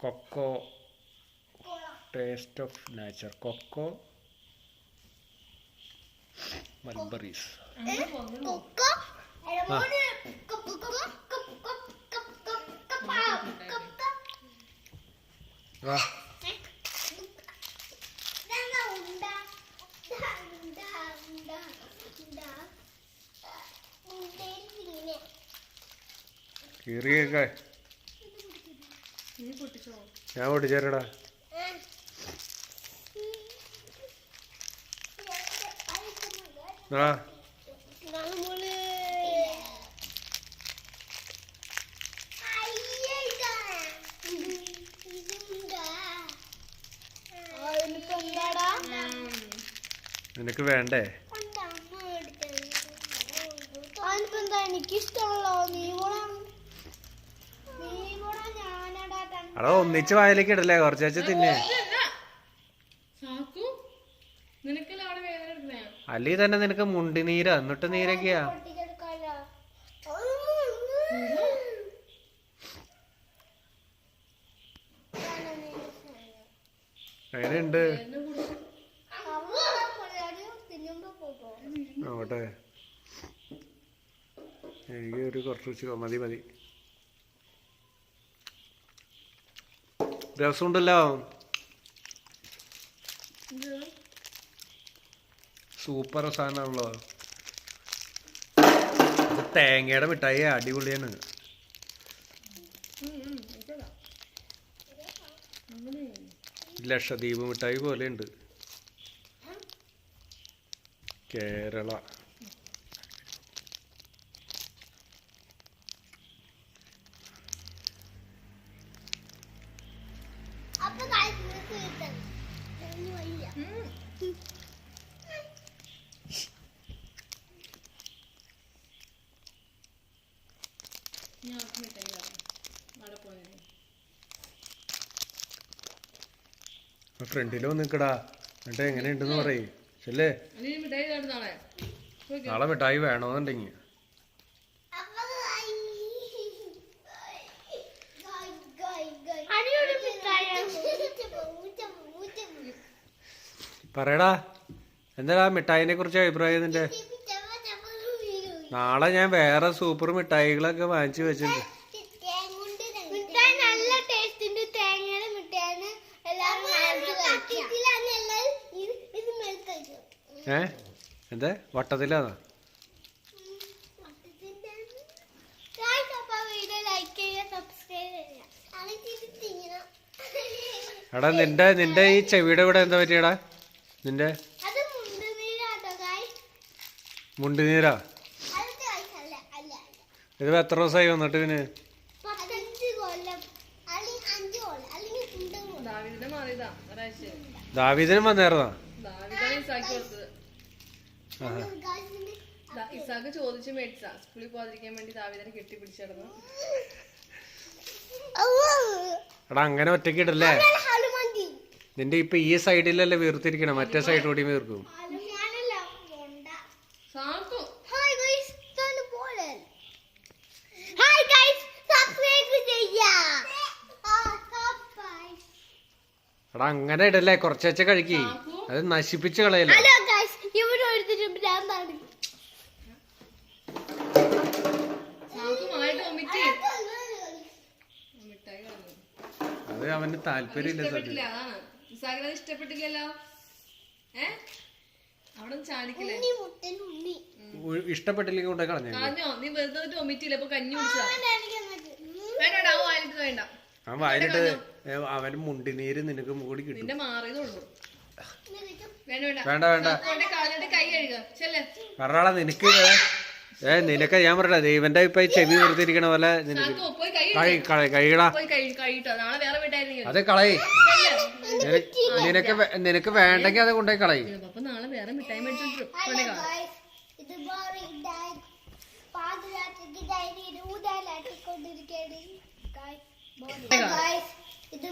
Cocoa taste of nature cocoa mulberries. കീറിയൊക്കെ ഞാൻ പൊട്ടിച്ചേരടാ. ആ നിനക്ക് വേണ്ടേ? അടോ ഒന്നിച്ച് വായിലേക്ക് ഇടല്ലേ, കുറച്ച് തിന്നെ. അല്ലീ തന്നെ നിനക്ക് മുണ്ടി നീരാ, എന്നിട്ട് നീരൊക്കെയാ. എങ്ങനെയുണ്ട്? ആവട്ടെ, എനിക്ക് ഒരു കുറച്ച് മതി മതി. രസമുണ്ടല്ലോ, സൂപ്പർ സാധനമാണല്ലോ. തേങ്ങയുടെ മിഠായി അടിപൊളിയാണ്. ലക്ഷദ്വീപ് മിഠായി പോലെ ഉണ്ട്. കേരള ഫ്രണ്ടിലോ നിക്കടാ, എന്നിട്ട് എങ്ങനെയുണ്ടെന്ന് പറയേ. ശല്ലേ, നാളെ മിഠായി വേണോന്നുണ്ടെങ്കിൽ പറയടാ. എന്താ മിഠായിനെ കുറിച്ച് അഭിപ്രായം നിന്റെ? നാളെ ഞാൻ വേറെ സൂപ്പർ മിഠായികളൊക്കെ വാങ്ങിച്ചു വെച്ചിട്ടുണ്ട്. എന്താ വട്ടത്തിലാണോ? എടാ നിന്റെ ഈ ചെവിയുടെ ഇവിടെ എന്താ പറ്റിയടാ? നിന്റെ മുണ്ടിനീരാ? ഇത് എത്ര ദിവസമായി വന്നിട്ട്? ഇതിന് ദാവീദിനും വന്നായിരുന്നോ? ചോദിച്ചു മേടിച്ചാ സ്കൂളിൽ പോകാതിരിക്കാൻ വേണ്ടി ദാവീദിനെ കെട്ടിപ്പിടിച്ചിടന്നു. എടാ അങ്ങനെ ഒറ്റയ്ക്ക് ഇടല്ലേ. നിന്റെ ഇപ്പൊ ഈ സൈഡിലല്ലേ വീർത്തിരിക്കണം, മറ്റേ സൈഡ് കൂടി വീർക്കും. എടാ അങ്ങനെ ഇടല്ലേ, കുറച്ച് കഴിക്കി, അത് നശിപ്പിച്ച് കളയല്ലേ. അത് അവന് താല്പര്യമില്ല. ഇഷ്ടപ്പെട്ടില്ലല്ലോ, ഇഷ്ടപ്പെട്ടില്ലെങ്കിൽ കൊണ്ടേ കളഞ്ഞോ. നീ വെറുതെ വൊമിറ്റില്ല, ഇപ്പൊ കഞ്ഞി കുടിച്ചാ. വേണ്ട, അവൻ വായിലിട്ട് അവന് മുണ്ടിനീര് നിനക്ക് മൂടി കിട്ടും. വേണ്ട വേണ്ട പറഞ്ഞാളാ. നിനക്ക് നിനക്ക് ഞാൻ പറഞ്ഞ ദൈവന്റെ ഇപ്പൊ ചെവി വെറുതിരിക്കണ പോലെ നിനക്ക് കഴിയടാ. അത് കളയി. നിനക്ക് വേണ്ടെങ്കിൽ അത് കൊണ്ടുപോയി കളയി. നാളെ വേറെ മിഠായി മേടിച്ചോണ്ട് ഇത്